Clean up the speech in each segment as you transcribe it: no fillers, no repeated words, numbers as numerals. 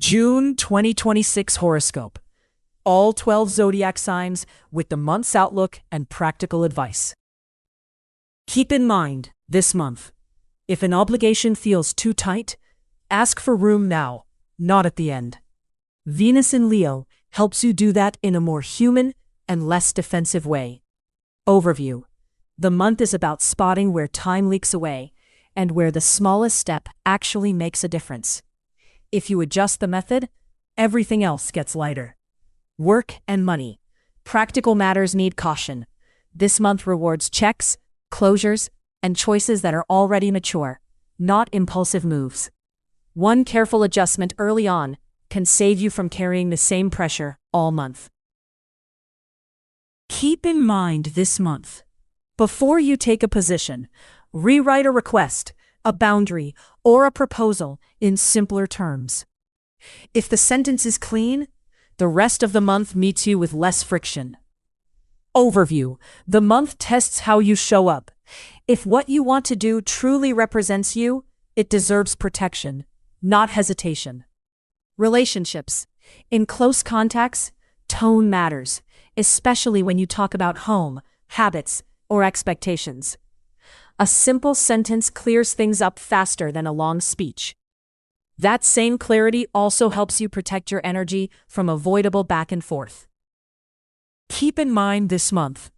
June 2026 horoscope. All 12 zodiac signs with the month's outlook and practical advice. Keep in mind, this month, if an obligation feels too tight, ask for room now, not at the end. Venus in Leo helps you do that in a more human and less defensive way. Overview. The month is about spotting where time leaks away and where the smallest step actually makes a difference. If you adjust the method, everything else gets lighter. Work and money. Practical matters need caution. This month rewards checks, closures, and choices that are already mature, not impulsive moves. One careful adjustment early on can save you from carrying the same pressure all month. Keep in mind this month, before you take a position, rewrite a request, a boundary, or a proposal in simpler terms. If the sentence is clean, the rest of the month meets you with less friction. Overview. The month tests how you show up. If what you want to do truly represents you, it deserves protection, not hesitation. Relationships. In close contacts, tone matters, especially when you talk about home, habits, or expectations. A simple sentence clears things up faster than a long speech. That same clarity also helps you protect your energy from avoidable back and forth. Keep in mind this month,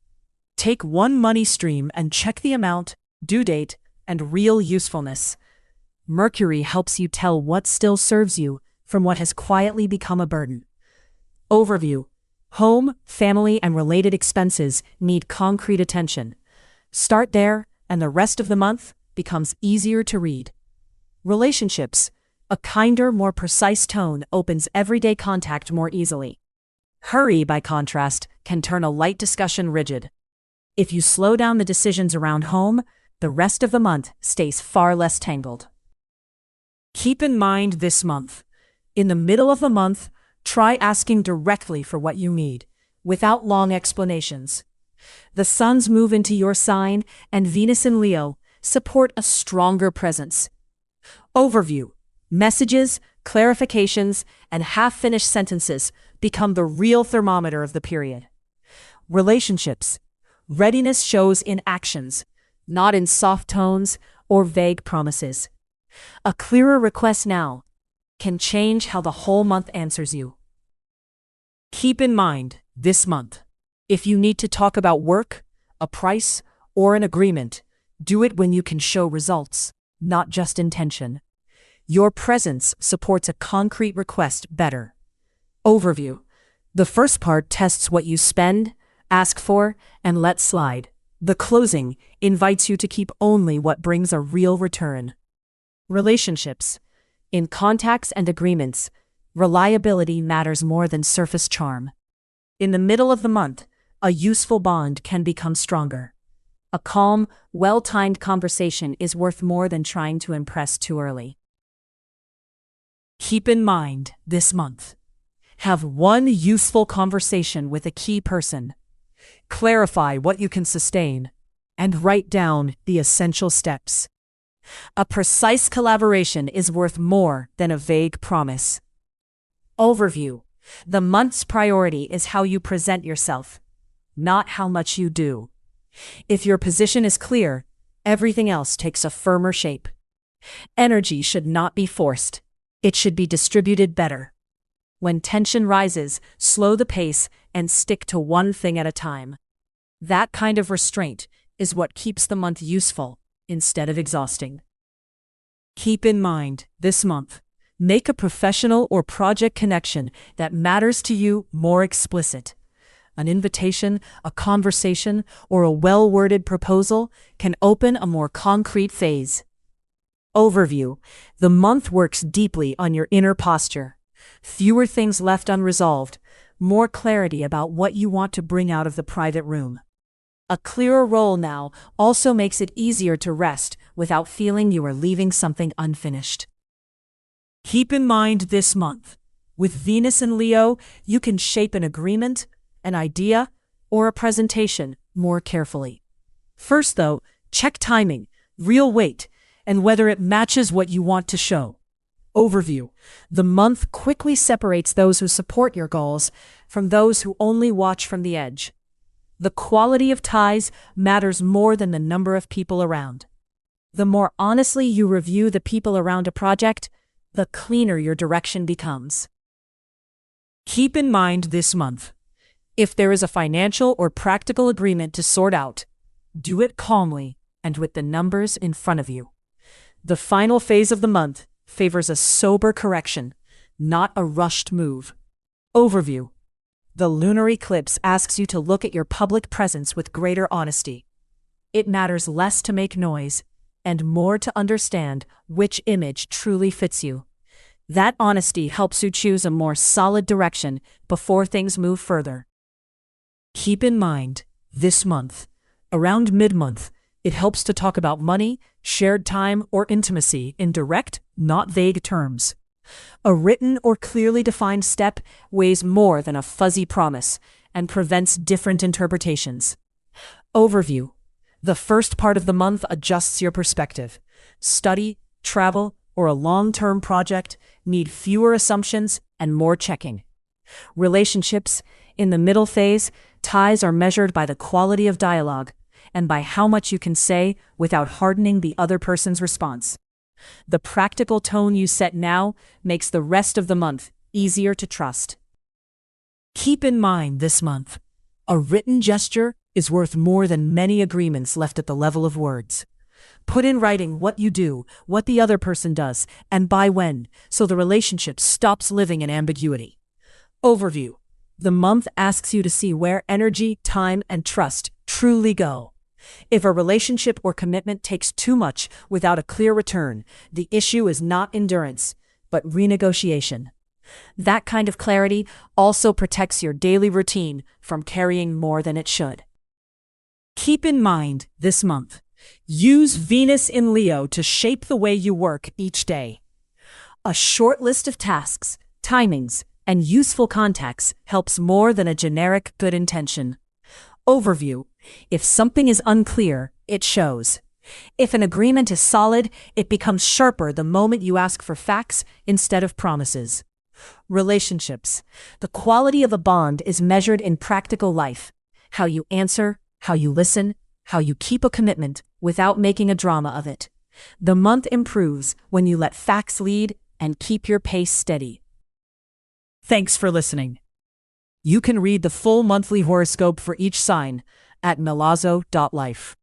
take one money stream and check the amount, due date, and real usefulness. Mercury helps you tell what still serves you from what has quietly become a burden. Overview. Home, family, and related expenses need concrete attention. Start there, and the rest of the month becomes easier to read. Relationships. A kinder, more precise tone opens everyday contact more easily. Hurry, by contrast, can turn a light discussion rigid. If you slow down the decisions around home, the rest of the month stays far less tangled. Keep in mind this month, in the middle of the month, try asking directly for what you need, without long explanations. The suns move into your sign, and Venus in Leo support a stronger presence. Overview. Messages, clarifications, and half-finished sentences become the real thermometer of the period. Relationships. Readiness shows in actions, not in soft tones or vague promises. A clearer request now can change how the whole month answers you. Keep in mind, this month, if you need to talk about work, a price, or an agreement, do it when you can show results, not just intention. Your presence supports a concrete request better. Overview. The first part tests what you spend, ask for, and let slide. The closing invites you to keep only what brings a real return. Relationships. In contacts and agreements, reliability matters more than surface charm. In the middle of the month, a useful bond can become stronger. A calm, well-timed conversation is worth more than trying to impress too early. Keep in mind, this month, have one useful conversation with a key person. Clarify what you can sustain, and write down the essential steps. A precise collaboration is worth more than a vague promise. Overview. The month's priority is how you present yourself, not how much you do. If your position is clear, everything else takes a firmer shape. Energy should not be forced. It should be distributed better. When tension rises, slow the pace and stick to one thing at a time. That kind of restraint is what keeps the month useful instead of exhausting. Keep in mind, this month, make a professional or project connection that matters to you more explicit. An invitation, a conversation, or a well-worded proposal can open a more concrete phase. Overview. The month works deeply on your inner posture. Fewer things left unresolved, more clarity about what you want to bring out of the private room. A clearer role now also makes it easier to rest without feeling you are leaving something unfinished. Keep in mind this month, with Venus in Leo, you can shape an agreement, an idea, or a presentation more carefully. First, though, check timing, real weight, and whether it matches what you want to show. Overview. The month quickly separates those who support your goals from those who only watch from the edge. The quality of ties matters more than the number of people around. The more honestly you review the people around a project, the cleaner your direction becomes. Keep in mind this month, if there is a financial or practical agreement to sort out, do it calmly and with the numbers in front of you. The final phase of the month favors a sober correction, not a rushed move. Overview. The lunar eclipse asks you to look at your public presence with greater honesty. It matters less to make noise and more to understand which image truly fits you. That honesty helps you choose a more solid direction before things move further. Keep in mind, this month, around mid-month, it helps to talk about money, shared time, or intimacy in direct, not vague terms. A written or clearly defined step weighs more than a fuzzy promise and prevents different interpretations. Overview. The first part of the month adjusts your perspective. Study, travel, or a long-term project need fewer assumptions and more checking. Relationships. In the middle phase, ties are measured by the quality of dialogue and by how much you can say without hardening the other person's response. The practical tone you set now makes the rest of the month easier to trust. Keep in mind this month, a written gesture is worth more than many agreements left at the level of words. Put in writing what you do, what the other person does, and by when, so the relationship stops living in ambiguity. Overview. The month asks you to see where energy, time, and trust truly go. If a relationship or commitment takes too much without a clear return, the issue is not endurance, but renegotiation. That kind of clarity also protects your daily routine from carrying more than it should. Keep in mind this month, use Venus in Leo to shape the way you work each day. A short list of tasks, timings, and useful contacts helps more than a generic good intention. Overview. If something is unclear, it shows. If an agreement is solid, it becomes sharper the moment you ask for facts instead of promises. Relationships. The quality of a bond is measured in practical life. How you answer, how you listen, how you keep a commitment without making a drama of it. The month improves when you let facts lead and keep your pace steady. Thanks for listening. You can read the full monthly horoscope for each sign at Milazzo Life.